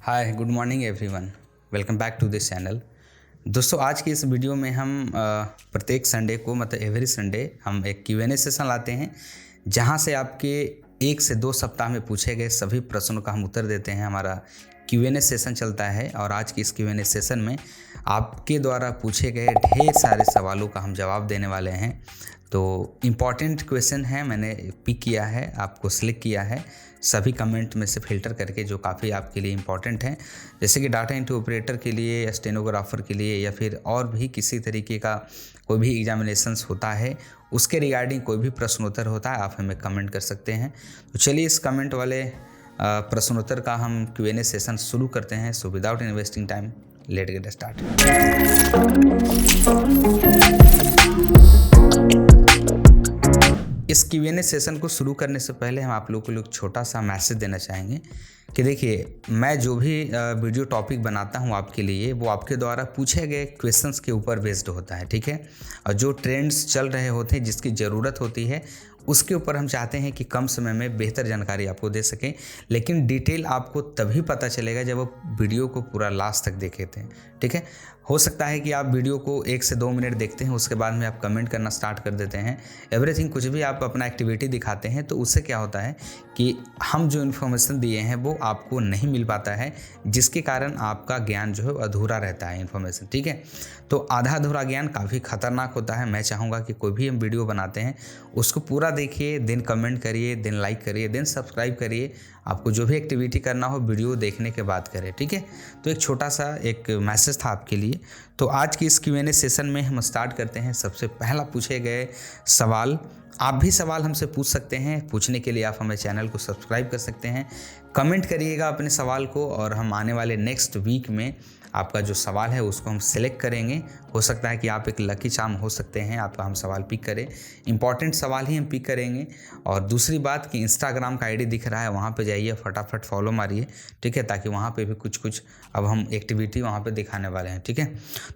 Hi good morning everyone, welcome back to this channel. दोस्तों, आज की इस वीडियो में हम प्रत्येक संडे को मतलब एवरी संडे हम एक Q&A सेशन लाते हैं, जहां से आपके 1 से 2 सप्ताह में पूछे गए सभी प्रश्नों का हम उत्तर देते हैं। हमारा Q&A सेशन चलता है और आज की इस Q&A सेशन में आपके द्वारा पूछे गए ढेर सारे सवालों का हम जवाब देने वाले हैं। तो इम्पॉर्टेंट क्वेश्चन है, मैंने पिक किया है, आपको सिलेक्ट किया है सभी कमेंट में से फ़िल्टर करके, जो काफ़ी आपके लिए इम्पॉर्टेंट हैं। जैसे कि डाटा एंट्री ऑपरेटर के लिए या स्टेनोग्राफर के लिए या फिर और भी किसी तरीके का कोई भी एग्जामिनेशंस होता है, उसके रिगार्डिंग कोई भी प्रश्नोत्तर होता है, आप हमें कमेंट कर सकते हैं। तो चलिए इस कमेंट वाले प्रश्नोत्तर का हम Q&A सेशन शुरू करते हैं। So without investing time, let get start. इस Q&A सेशन को शुरू करने से पहले हम आप लोगों को एक छोटा सा मैसेज देना चाहेंगे कि देखिए, मैं जो भी वीडियो टॉपिक बनाता हूं आपके लिए, वो आपके द्वारा पूछे गए क्वेश्चंस के ऊपर बेस्ड होता है, ठीक है। और जो ट्रेंड्स चल रहे होते हैं, जिसकी ज़रूरत होती है, उसके ऊपर हम चाहते हैं कि कम समय में बेहतर जानकारी आपको दे सकें। लेकिन डिटेल आपको तभी पता चलेगा जब आप वीडियो को पूरा लास्ट तक देखे थे, ठीक है। हो सकता है कि आप वीडियो को 1 से 2 मिनट देखते हैं, उसके बाद में आप कमेंट करना स्टार्ट कर देते हैं, एवरीथिंग कुछ भी आप अपना एक्टिविटी दिखाते हैं, तो उससे क्या होता है कि हम जो इन्फॉर्मेशन दिए हैं वो आपको नहीं मिल पाता है, जिसके कारण आपका ज्ञान जो है अधूरा रहता है इन्फॉर्मेशन, ठीक है। तो आधा अधूरा ज्ञान काफ़ी खतरनाक होता है। मैं चाहूँगा कि कोई भी हम वीडियो बनाते हैं उसको पूरा देखिए, देन कमेंट करिए, देन लाइक करिए, देन सब्सक्राइब करिए। आपको जो भी एक्टिविटी करना हो वीडियो देखने के बाद करें, ठीक है। तो एक छोटा सा एक मैसेज था आपके लिए। तो आज की इस Q&A सेशन में हम स्टार्ट करते हैं। सबसे पहला पूछे गए सवाल, आप भी सवाल हमसे पूछ सकते हैं। पूछने के लिए आप हमें चैनल को सब्सक्राइब कर सकते हैं, कमेंट करिएगा अपने सवाल को, और हम आने वाले नेक्स्ट वीक में आपका जो सवाल है उसको हम सिलेक्ट करेंगे। हो सकता है कि आप एक लकी चार्म हो सकते हैं, आपका हम सवाल पिक करें, इंपॉर्टेंट सवाल ही हम पिक करेंगे। और दूसरी बात कि इंस्टाग्राम का आईडी दिख रहा है, वहाँ पे जाइए, फटाफट फॉलो मारिए, ठीक है, ताकि वहाँ पे भी कुछ अब हम एक्टिविटी वहाँ पे दिखाने वाले हैं, ठीक है।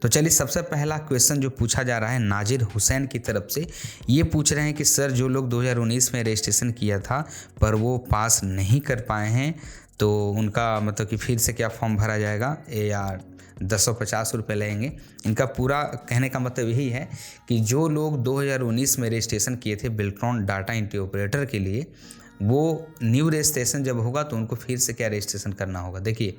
तो चलिए, सबसे पहला क्वेश्चन जो पूछा जा रहा है नाजिर हुसैन की तरफ से, ये पूछ रहे हैं कि सर, जो लोग 2019 में रजिस्ट्रेशन किया था पर वो पास नहीं कर पाए हैं, तो उनका मतलब कि फिर से क्या फॉर्म भरा जाएगा या 1050 रुपये लगेंगे। इनका पूरा कहने का मतलब यही है कि जो लोग 2019 में रजिस्ट्रेशन किए थे बिल्ट्रॉन डाटा एंट्री ऑपरेटर के लिए, वो न्यू रजिस्ट्रेशन जब होगा तो उनको फिर से क्या रजिस्ट्रेशन करना होगा। देखिए,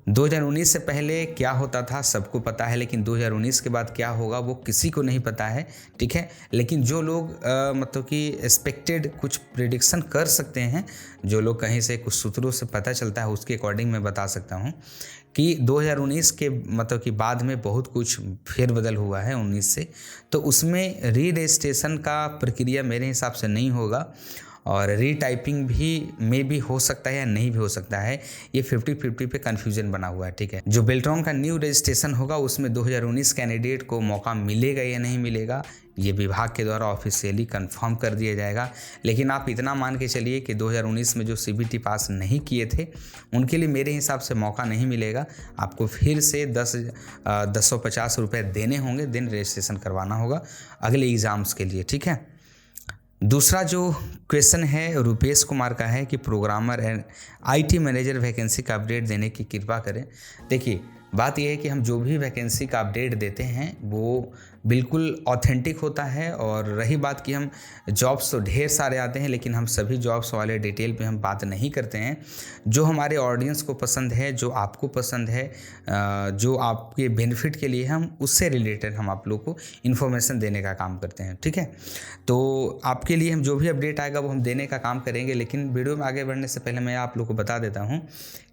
2019 से पहले क्या होता था सबको पता है, लेकिन 2019 के बाद क्या होगा वो किसी को नहीं पता है, ठीक है। लेकिन जो लोग मतलब कि एक्सपेक्टेड कुछ प्रिडिक्शन कर सकते हैं, जो लोग कहीं से कुछ सूत्रों से पता चलता है, उसके अकॉर्डिंग मैं बता सकता हूँ कि 2019 के मतलब कि बाद में बहुत कुछ फेरबदल हुआ है 19 से। तो उसमें री रजिस्ट्रेशन का प्रक्रिया मेरे हिसाब से नहीं होगा, और रीटाइपिंग भी में भी हो सकता है या नहीं भी हो सकता है। ये 50-50 पे कन्फ्यूजन बना हुआ है, ठीक है। जो बेल्ट्रॉन का न्यू रजिस्ट्रेशन होगा उसमें 2019 कैंडिडेट को मौका मिलेगा या नहीं मिलेगा, ये विभाग के द्वारा ऑफिशियली कंफर्म कर दिया जाएगा। लेकिन आप इतना मान के चलिए कि 2019 में जो CBT पास नहीं किए थे उनके लिए मेरे हिसाब से मौका नहीं मिलेगा। आपको फिर से 1050 रुपये देने होंगे, देन रजिस्ट्रेशन करवाना होगा अगले एग्ज़ाम्स के लिए, ठीक है। दूसरा जो क्वेश्चन है रुपेश कुमार का है कि programmer and IT manager vacancy का अपडेट देने की कृपा करें। देखिए, बात यह है कि हम जो भी वैकेंसी का अपडेट देते हैं वो बिल्कुल ऑथेंटिक होता है। और रही बात कि हम जॉब्स तो ढेर सारे आते हैं, लेकिन हम सभी जॉब्स वाले डिटेल पे हम बात नहीं करते हैं। जो हमारे ऑडियंस को पसंद है, जो आपको पसंद है, जो आपके बेनिफिट के लिए, हम उससे रिलेटेड हम आप लोग को इन्फॉर्मेशन देने का काम करते हैं, ठीक है। तो आपके लिए हम जो भी अपडेट आएगा वो हम देने का काम करेंगे। लेकिन वीडियो में आगे बढ़ने से पहले मैं आप लोग को बता देता हूँ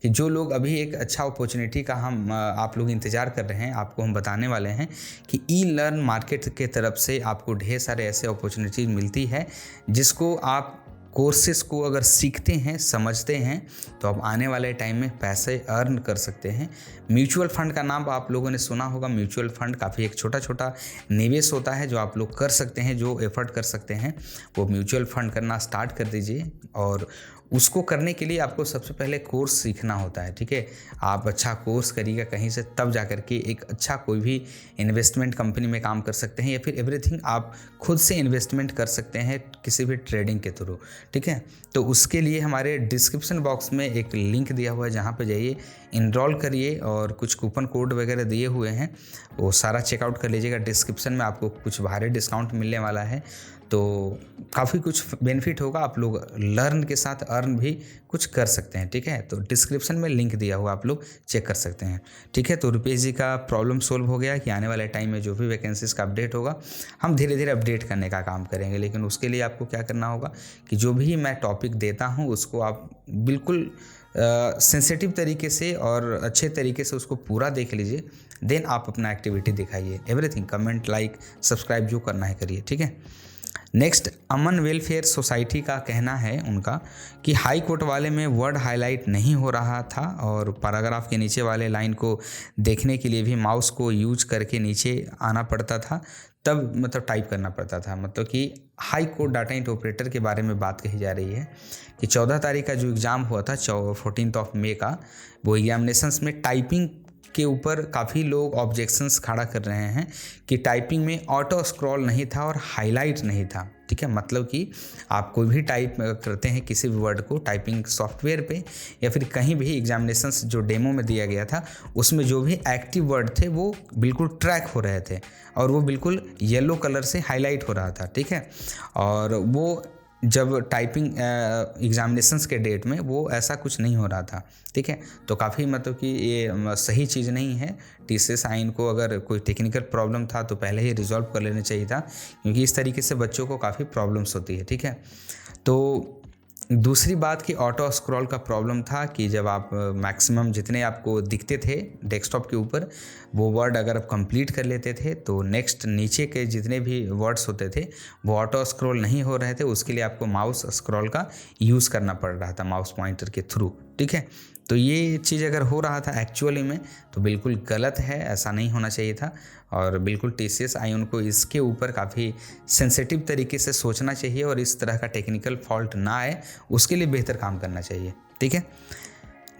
कि जो लोग अभी एक अच्छा अपॉर्चुनिटी का हम आप लोग इंतज़ार कर रहे हैं, आपको हम बताने वाले हैं कि ई-लर्न मार्केट के तरफ से आपको ढेर सारे ऐसे अपॉर्चुनिटीज मिलती है, जिसको आप कोर्सेस को अगर सीखते हैं, समझते हैं, तो आप आने वाले टाइम में पैसे अर्न कर सकते हैं। म्यूचुअल फंड का नाम आप लोगों ने सुना होगा। म्यूचुअल फंड काफ़ी एक छोटा छोटा निवेश होता है जो आप लोग कर सकते हैं, जो एफर्ट कर सकते हैं वो म्यूचुअल फंड करना स्टार्ट कर दीजिए। और उसको करने के लिए आपको सबसे पहले कोर्स सीखना होता है, ठीक है। आप अच्छा कोर्स करिएगा कहीं से, तब जा कर के एक अच्छा कोई भी इन्वेस्टमेंट कंपनी में काम कर सकते हैं, या फिर एवरीथिंग आप खुद से इन्वेस्टमेंट कर सकते हैं किसी भी ट्रेडिंग के थ्रू, ठीक है। तो उसके लिए हमारे डिस्क्रिप्शन बॉक्स में एक लिंक दिया हुआ है, जहाँ पे जाइए इनरोल करिए और कुछ कूपन कोड वगैरह दिए हुए हैं, वो सारा चेकआउट कर लीजिएगा। डिस्क्रिप्शन में आपको कुछ भारी डिस्काउंट मिलने वाला है, तो काफ़ी कुछ बेनिफिट होगा। आप लोग लर्न के साथ अर्न भी कुछ कर सकते हैं, ठीक है। तो डिस्क्रिप्शन में लिंक दिया हुआ, आप लोग चेक कर सकते हैं, ठीक है। तो रुपेश जी का प्रॉब्लम सोल्व हो गया कि आने वाले टाइम में जो भी वैकेंसीज़ का अपडेट होगा हम धीरे धीरे अपडेट करने का काम करेंगे। लेकिन उसके लिए आपको क्या करना होगा कि जो भी मैं टॉपिक देता हूँ उसको आप बिल्कुल सेंसिटिव तरीके से और अच्छे तरीके से उसको पूरा देख लीजिए, देन आप अपना एक्टिविटी दिखाइए। एवरीथिंग, कमेंट, लाइक, सब्सक्राइब जो करना है करिए, ठीक है। नेक्स्ट, अमन वेलफेयर सोसाइटी का कहना है उनका कि हाई कोर्ट वाले में वर्ड हाईलाइट नहीं हो रहा था और पैराग्राफ के नीचे वाले लाइन को देखने के लिए भी माउस को यूज करके नीचे आना पड़ता था, तब मतलब टाइप करना पड़ता था। मतलब कि हाई कोर्ट डाटा इंटरप्रेटर के बारे में बात कही जा रही है कि 14 तारीख का जो एग्ज़ाम हुआ था 14 मई का, वो एग्जामिनेशंस में टाइपिंग के ऊपर काफ़ी लोग ऑब्जेक्शंस खड़ा कर रहे हैं कि टाइपिंग में ऑटो स्क्रॉल नहीं था और हाईलाइट नहीं था, ठीक है। मतलब कि आप कोई भी टाइप करते हैं किसी भी वर्ड को टाइपिंग सॉफ्टवेयर पे या फिर कहीं भी, एग्जामिनेशंस जो डेमो में दिया गया था उसमें जो भी एक्टिव वर्ड थे वो बिल्कुल ट्रैक हो रहे थे और वो बिल्कुल येलो कलर से हाईलाइट हो रहा था, ठीक है। और वो जब टाइपिंग एग्जामिनेशंस के डेट में वो ऐसा कुछ नहीं हो रहा था, ठीक है। तो काफ़ी मतलब कि ये सही चीज़ नहीं है। TCS इनको अगर कोई टेक्निकल प्रॉब्लम था तो पहले ही रिजॉल्व कर लेना चाहिए था, क्योंकि इस तरीके से बच्चों को काफ़ी प्रॉब्लम्स होती है, ठीक है। तो दूसरी बात कि ऑटो स्क्रॉल का प्रॉब्लम था कि जब आप मैक्सिमम जितने आपको दिखते थे डेस्कटॉप के ऊपर वो वर्ड अगर आप कंप्लीट कर लेते थे तो नेक्स्ट नीचे के जितने भी वर्ड्स होते थे वो ऑटो स्क्रॉल नहीं हो रहे थे। उसके लिए आपको माउस स्क्रॉल का यूज़ करना पड़ रहा था माउस पॉइंटर के थ्रू, ठीक है। तो ये चीज़ अगर हो रहा था एक्चुअली में तो बिल्कुल गलत है, ऐसा नहीं होना चाहिए था। और बिल्कुल TCS उनको इसके ऊपर काफ़ी सेंसिटिव तरीके से सोचना चाहिए और इस तरह का टेक्निकल फॉल्ट ना आए उसके लिए बेहतर काम करना चाहिए, ठीक है।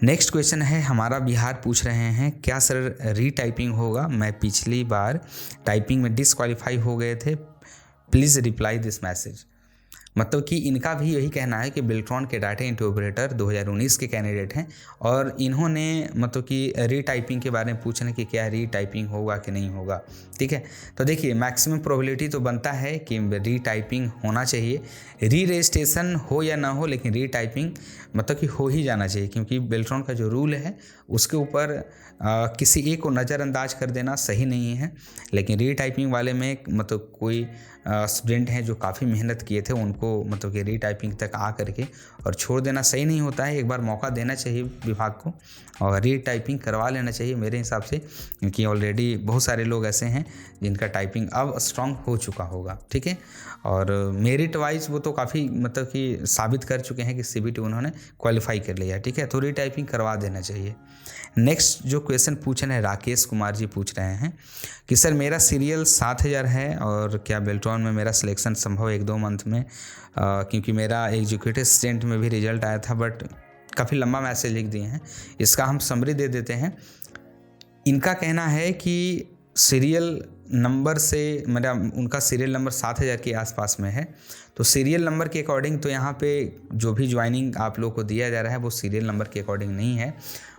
नेक्स्ट क्वेश्चन है हमारा बिहार पूछ रहे हैं, क्या सर रीटाइपिंग होगा? मैं पिछली बार टाइपिंग में डिसक्वालीफाई हो गए थे, प्लीज़ रिप्लाई दिस मैसेज। मतलब कि इनका भी यही कहना है कि बेल्ट्रॉन के डाटा इंटरप्रेटर 2019 के कैंडिडेट हैं और इन्होंने मतलब कि रीटाइपिंग के बारे में पूछने कि क्या रीटाइपिंग होगा कि नहीं होगा, ठीक है। तो देखिए मैक्सिमम प्रोबेबिलिटी तो बनता है कि रीटाइपिंग होना चाहिए, री रजिस्ट्रेशन हो या ना हो, लेकिन रीटाइपिंग मतलब कि हो ही जाना चाहिए, क्योंकि बेल्ट्रॉन का जो रूल है उसके ऊपर किसी एक को नज़रअंदाज कर देना सही नहीं है। लेकिन रीटाइपिंग वाले में मतलब कोई स्टूडेंट हैं जो काफ़ी मेहनत किए थे, उनको मतलब कि रीटाइपिंग तक आ करके और छोड़ देना सही नहीं होता है। एक बार मौका देना चाहिए विभाग को और रीटाइपिंग करवा लेना चाहिए मेरे हिसाब से, क्योंकि ऑलरेडी बहुत सारे लोग ऐसे हैं जिनका टाइपिंग अब स्ट्रांग हो चुका होगा, ठीक है। और मेरिट वाइज वो तो काफ़ी मतलब कि साबित कर चुके हैं कि CBT उन्होंने क्वालिफाई कर लिया, ठीक है। तो रीटाइपिंग करवा देना चाहिए। नेक्स्ट जो क्वेश्चन पूछ रहे हैं राकेश कुमार जी पूछ रहे हैं कि सर मेरा सीरियल 7000 है और क्या बेल्ट्रॉन में मेरा सिलेक्शन संभव है 1-2 मंथ में? क्योंकि मेरा एग्जीक्यूटिव असिस्टेंट में भी रिजल्ट आया था, बट काफ़ी लंबा मैसेज लिख दिए हैं, इसका हम समरी दे देते हैं। इनका कहना है कि सीरियल नंबर से मेरा उनका सीरियल नंबर 7000 के आसपास में है, तो सीरियल नंबर के अकॉर्डिंग तो यहाँ पे जो भी ज्वाइनिंग आप लोग को दिया जा रहा है वो सीरियल नंबर के अकॉर्डिंग नहीं है।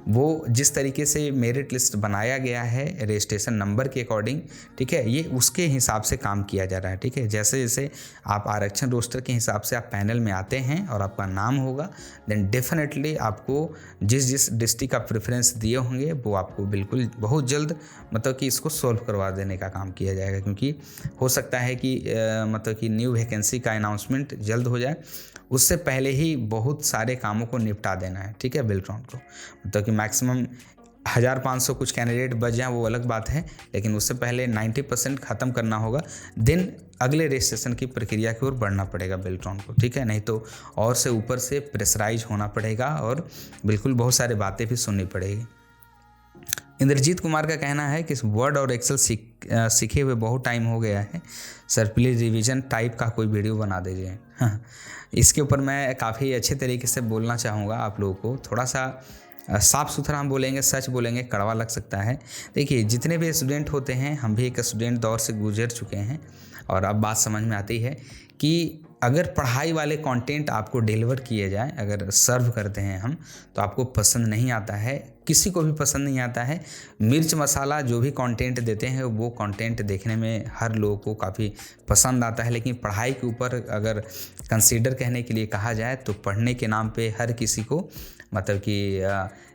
वो जिस तरीके से मेरिट लिस्ट बनाया गया है रजिस्ट्रेशन नंबर के अकॉर्डिंग, ठीक है, ये उसके हिसाब से काम किया जा रहा है, ठीक है। जैसे जैसे आप आरक्षण रोस्टर के हिसाब से आप पैनल में आते हैं और आपका नाम होगा, देन डेफिनेटली आपको जिस जिस डिस्ट्रिक्ट का प्रेफरेंस दिए होंगे वो आपको बिल्कुल बहुत जल्द मतलब कि इसको सॉल्व करवा देने का काम किया जाएगा, क्योंकि हो सकता है कि मतलब कि न्यू वैकेंसी का अनाउंसमेंट जल्द हो जाए, उससे पहले ही बहुत सारे कामों को निपटा देना है, ठीक है, बेल्ट्रॉन को। मतलब कि मैक्सिमम 1500 कुछ कैंडिडेट बच जाएं वो अलग बात है, लेकिन उससे पहले 90% ख़त्म करना होगा, देन अगले रजिस्ट्रेशन की प्रक्रिया की ओर बढ़ना पड़ेगा बेल्ट्रॉन को, ठीक है। नहीं तो और से ऊपर से प्रेशराइज होना पड़ेगा और बिल्कुल बहुत सारी बातें भी सुननी पड़ेगी। इंद्रजीत कुमार का कहना है कि वर्ड और एक्सेल सीखे हुए बहुत टाइम हो गया है, सर प्लीज़ रिवीजन टाइप का कोई वीडियो बना दीजिए। इसके ऊपर मैं काफ़ी अच्छे तरीके से बोलना चाहूँगा आप लोगों को, थोड़ा सा साफ़ सुथरा हम बोलेंगे, सच बोलेंगे, कड़वा लग सकता है। देखिए जितने भी स्टूडेंट होते हैं, हम भी एक स्टूडेंट दौर से गुजर चुके हैं और अब बात समझ में आती है कि अगर पढ़ाई वाले कंटेंट आपको डिलीवर किए जाए, अगर सर्व करते हैं हम, तो आपको पसंद नहीं आता है, किसी को भी पसंद नहीं आता है। मिर्च मसाला जो भी कंटेंट देते हैं वो कंटेंट देखने में हर लोगों को काफ़ी पसंद आता है, लेकिन पढ़ाई के ऊपर अगर कंसीडर कहने के लिए कहा जाए तो पढ़ने के नाम पे हर किसी को मतलब कि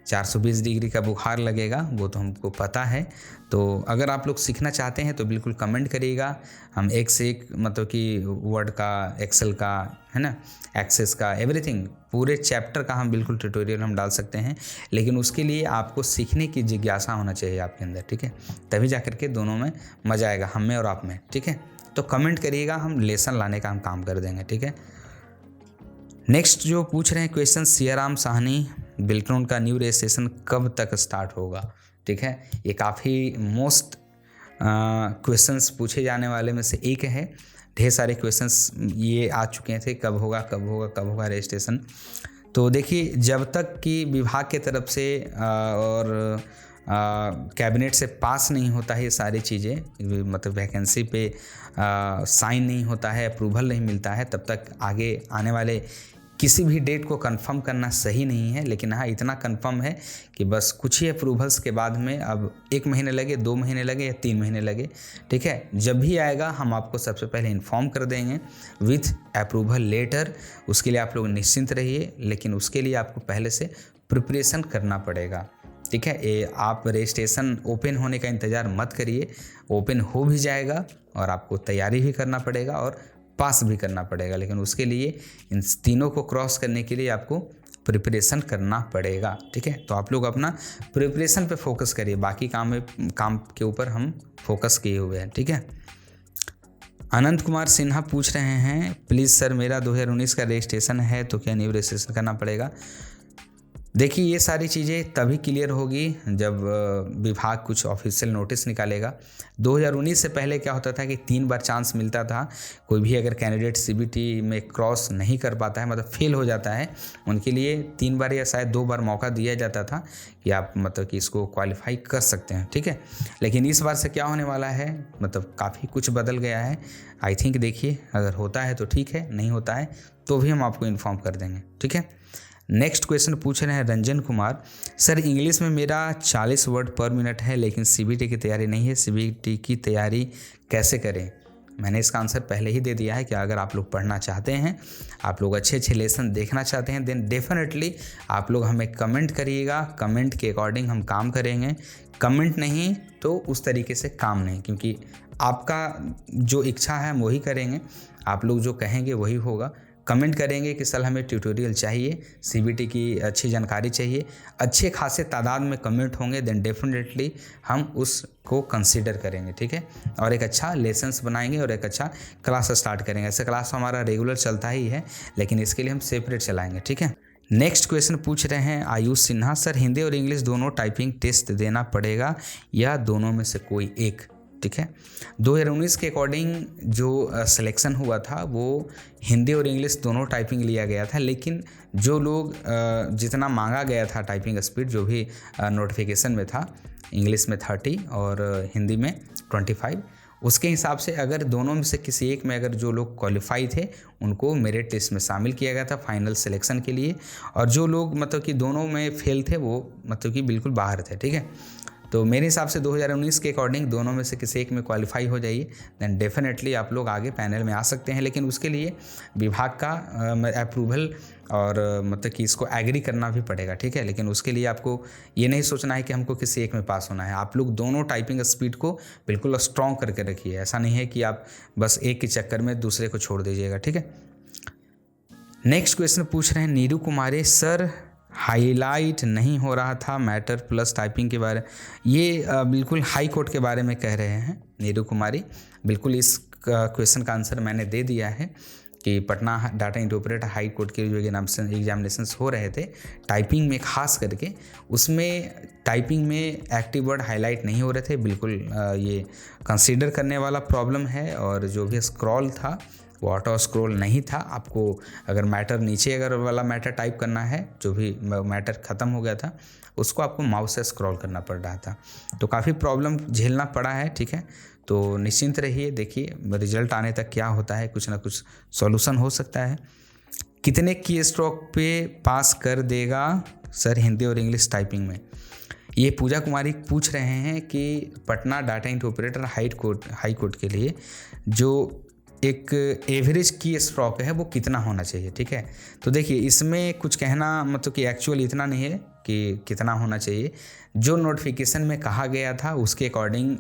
420 डिग्री का बुखार लगेगा, वो तो हमको पता है। तो अगर आप लोग सीखना चाहते हैं तो बिल्कुल कमेंट करिएगा, हम एक से एक मतलब कि वर्ड का, एक्सेल का, है ना, एक्सेस का, एवरीथिंग पूरे चैप्टर का हम बिल्कुल ट्यूटोरियल हम डाल सकते हैं, लेकिन उसके लिए आपको सीखने की जिज्ञासा होना चाहिए आपके अंदर, ठीक है, तभी जा करके दोनों में मज़ा आएगा, हम में और आप में, ठीक है। तो कमेंट करिएगा, हम लेसन लाने का हम काम कर देंगे, ठीक है। नेक्स्ट जो पूछ रहे हैं क्वेश्चन, सियाराम साहनी बिल्कुल का न्यू रजिस्ट्रेशन कब तक स्टार्ट होगा, ठीक है। ये काफ़ी मोस्ट क्वेश्चंस पूछे जाने वाले में से एक है। ढेर सारे क्वेश्चंस ये आ चुके थे, कब होगा कब होगा कब होगा रजिस्ट्रेशन। तो देखिए, जब तक कि विभाग के तरफ से और कैबिनेट से पास नहीं होता है ये सारी चीज़ें, मतलब वैकेंसी पे साइन नहीं होता है, अप्रूवल नहीं मिलता है, तब तक आगे आने वाले किसी भी डेट को कंफर्म करना सही नहीं है। लेकिन हाँ, इतना कंफर्म है कि बस कुछ ही अप्रूवल्स के बाद में, अब 1 महीने लगे, 2 महीने लगे या 3 महीने लगे, ठीक है, जब भी आएगा हम आपको सबसे पहले इन्फॉर्म कर देंगे विथ अप्रूवल लेटर। उसके लिए आप लोग निश्चिंत रहिए, लेकिन उसके लिए आपको पहले से प्रिपरेशन करना पड़ेगा, ठीक है। ये आप रजिस्ट्रेशन ओपन होने का इंतज़ार मत करिए, ओपन हो भी जाएगा और आपको तैयारी भी करना पड़ेगा और पास भी करना पड़ेगा, लेकिन उसके लिए इन तीनों को क्रॉस करने के लिए आपको प्रिपरेशन करना पड़ेगा, ठीक है। तो आप लोग अपना प्रिपरेशन पे फोकस करिए, बाकी काम के ऊपर हम फोकस किए हुए हैं, ठीक है। अनंत कुमार सिन्हा पूछ रहे हैं, प्लीज़ सर मेरा 2019 का रजिस्ट्रेशन है तो क्या न्यू रजिस्ट्रेशन करना पड़ेगा। देखिए, ये सारी चीज़ें तभी क्लियर होगी जब विभाग कुछ ऑफिशियल नोटिस निकालेगा। 2019 से पहले क्या होता था कि 3 बार चांस मिलता था। कोई भी अगर कैंडिडेट सीबीटी में क्रॉस नहीं कर पाता है, मतलब फेल हो जाता है, उनके लिए 3 बार या शायद 2 बार मौका दिया जाता था कि आप मतलब कि इसको क्वालिफाई कर सकते हैं, ठीक है। लेकिन इस बार से क्या होने वाला है, मतलब काफ़ी कुछ बदल गया है। आई थिंक देखिए, अगर होता है तो ठीक है, नहीं होता है तो भी हम आपको इन्फॉर्म कर देंगे, ठीक है। नेक्स्ट क्वेश्चन पूछ रहे हैं रंजन कुमार, सर इंग्लिश में मेरा 40 वर्ड पर मिनट है, लेकिन सीबीटी की तैयारी नहीं है, सीबीटी की तैयारी कैसे करें। मैंने इसका आंसर पहले ही दे दिया है कि अगर आप लोग पढ़ना चाहते हैं, आप लोग अच्छे अच्छे लेसन देखना चाहते हैं, देन डेफिनेटली आप लोग हमें कमेंट करिएगा, कमेंट के अकॉर्डिंग हम काम करेंगे। कमेंट नहीं तो उस तरीके से काम नहीं, क्योंकि आपका जो इच्छा है हम वही करेंगे, आप लोग जो कहेंगे वही होगा। कमेंट करेंगे कि सर हमें ट्यूटोरियल चाहिए, सीबीटी की अच्छी जानकारी चाहिए, अच्छे खासे तादाद में कमेंट होंगे, देन डेफिनेटली हम उसको कंसीडर करेंगे, ठीक है। और एक अच्छा लेसन्स बनाएंगे और एक अच्छा क्लास स्टार्ट करेंगे। ऐसे क्लास हमारा रेगुलर चलता ही है, लेकिन इसके लिए हम सेपरेट चलाएंगे, ठीक है। नेक्स्ट क्वेश्चन पूछ रहे हैं आयुष सिन्हा, सर हिंदी और इंग्लिश दोनों टाइपिंग टेस्ट देना पड़ेगा या दोनों में से कोई एक, ठीक है। 2019 के अकॉर्डिंग जो सिलेक्शन हुआ था वो हिंदी और इंग्लिश दोनों टाइपिंग लिया गया था, लेकिन जो लोग जितना मांगा गया था टाइपिंग स्पीड जो भी नोटिफिकेशन में था, इंग्लिश में 30 और हिंदी में 25, उसके हिसाब से अगर दोनों में से किसी एक में अगर जो लोग क्वालिफाई थे उनको मेरिट लिस्ट में शामिल किया गया था फाइनल सिलेक्शन के लिए, और जो लोग मतलब कि दोनों में फेल थे वो मतलब कि बिल्कुल बाहर थे, ठीक है। तो मेरे हिसाब से 2019 के अकॉर्डिंग दोनों में से किसी एक में क्वालिफाई हो जाइए, देन डेफिनेटली आप लोग आगे पैनल में आ सकते हैं। लेकिन उसके लिए विभाग का अप्रूवल और मतलब कि इसको एग्री करना भी पड़ेगा, ठीक है। लेकिन उसके लिए आपको ये नहीं सोचना है कि हमको किसी एक में पास होना है, आप लोग दोनों टाइपिंग स्पीड को बिल्कुल स्ट्रॉन्ग करके रखिए। ऐसा नहीं है कि आप बस एक के चक्कर में दूसरे को छोड़ दीजिएगा, ठीक है। नेक्स्ट क्वेश्चन पूछ रहे हैं नीरू कुमारी, सर हाईलाइट नहीं हो रहा था मैटर प्लस टाइपिंग के बारे, ये बिल्कुल हाई कोर्ट के बारे में कह रहे हैं नीरू कुमारी। बिल्कुल इस क्वेश्चन का आंसर मैंने दे दिया है कि Patna data interpreter high court के जो एग्जामिनेशंस हो रहे थे टाइपिंग में, खास करके उसमें टाइपिंग में एक्टिव वर्ड हाईलाइट नहीं हो रहे थे। बिल्कुल ये कंसीडर करने वाला प्रॉब्लम है, और जो भी स्क्रॉल था वो ऑटो स्क्रॉल नहीं था। आपको अगर मैटर नीचे अगर वाला मैटर टाइप करना है, जो भी मैटर ख़त्म हो गया था, उसको आपको माउस से स्क्रॉल करना पड़ रहा था। तो काफ़ी प्रॉब्लम झेलना पड़ा है, ठीक है। तो निश्चिंत रहिए, देखिए रिजल्ट आने तक क्या होता है, कुछ ना कुछ सॉल्यूशन हो सकता है। कितने की स्ट्रोक पे पास कर देगा सर हिंदी और इंग्लिश टाइपिंग में? ये पूजा कुमारी पूछ रहे हैं कि Patna data entry operator high court के लिए जो एक एवरेज की स्ट्रोक है वो कितना होना चाहिए, ठीक है। तो देखिए इसमें कुछ कहना मतलब कि एक्चुअल इतना नहीं है कि कितना होना चाहिए, जो नोटिफिकेशन में कहा गया था उसके अकॉर्डिंग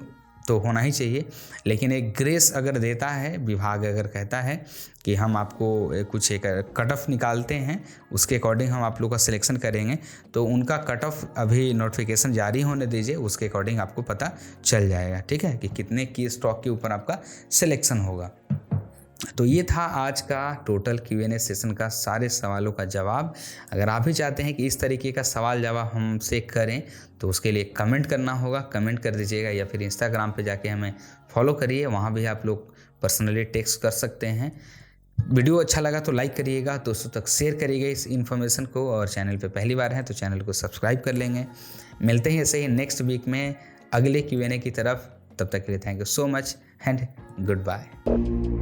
तो होना ही चाहिए। लेकिन एक ग्रेस अगर देता है विभाग, अगर कहता है कि हम आपको कुछ एक कट ऑफ निकालते हैं, उसके अकॉर्डिंग हम आप लोग का सिलेक्शन करेंगे, तो उनका कट ऑफ अभी नोटिफिकेशन जारी होने दीजिए, उसके अकॉर्डिंग आपको पता चल जाएगा, ठीक है, कि कितने की स्टॉक के ऊपर आपका सिलेक्शन होगा। तो ये था आज का टोटल Q&A सेशन का सारे सवालों का जवाब। अगर आप भी चाहते हैं कि इस तरीके का सवाल जवाब हमसे करें तो उसके लिए कमेंट करना होगा, कमेंट कर दीजिएगा, या फिर इंस्टाग्राम पे जाके हमें फॉलो करिए, वहाँ भी आप लोग पर्सनली टेक्स्ट कर सकते हैं। वीडियो अच्छा लगा तो लाइक करिएगा, दोस्तों तक शेयर करिएगा इस इन्फॉर्मेशन को, और चैनल पे पहली बार है तो चैनल को सब्सक्राइब कर लेंगे। मिलते हैं ऐसे ही नेक्स्ट वीक में अगले Q&A की तरफ। तब तक के लिए thank you so much and good bye.